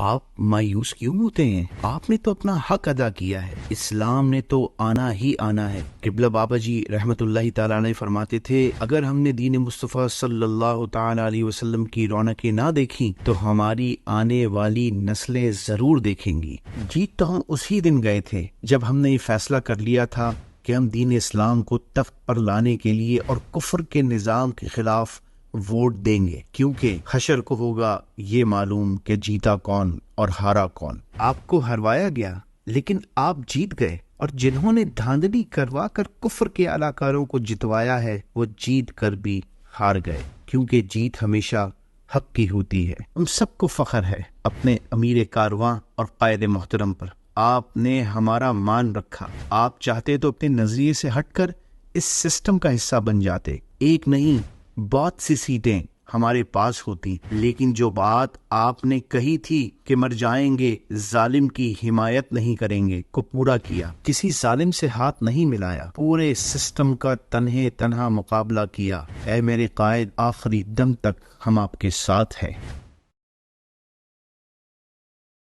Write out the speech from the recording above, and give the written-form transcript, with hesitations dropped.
آپ مایوس کیوں ہوتے ہیں؟ آپ نے تو اپنا حق ادا کیا ہے، اسلام نے تو آنا ہی آنا ہے۔ قبلہ بابا جی رحمت اللہ تعالیٰ علیہ فرماتے تھے، اگر ہم نے دین مصطفیٰ صلی اللہ تعالیٰ علیہ وسلم کی رونقیں نہ دیکھیں تو ہماری آنے والی نسلیں ضرور دیکھیں گی۔ جیت تو ہم اسی دن گئے تھے جب ہم نے یہ فیصلہ کر لیا تھا کہ ہم دین اسلام کو تخت پر لانے کے لیے اور کفر کے نظام کے خلاف ووٹ دیں گے، کیونکہ حشر کو ہوگا یہ معلوم کہ جیتا کون اور ہارا کون۔ آپ کو ہروایا گیا لیکن آپ جیت گئے، اور جنہوں نے دھاندلی کروا کر کفر کے علاقاروں کو جتوایا ہے وہ جیت کر بھی ہار گئے، کیونکہ جیت ہمیشہ حق کی ہوتی ہے۔ ہم سب کو فخر ہے اپنے امیر کارواں اور قائد محترم پر۔ آپ نے ہمارا مان رکھا۔ آپ چاہتے تو اپنے نظریے سے ہٹ کر اس سسٹم کا حصہ بن جاتے، ایک نہیں بہت سی سیٹیں ہمارے پاس ہوتی، لیکن جو بات آپ نے کہی تھی کہ مر جائیں گے ظالم کی حمایت نہیں کریں گے کو پورا کیا، کسی ظالم سے ہاتھ نہیں ملایا، پورے سسٹم کا تنہا مقابلہ کیا۔ اے میرے قائد، آخری دم تک ہم آپ کے ساتھ ہیں۔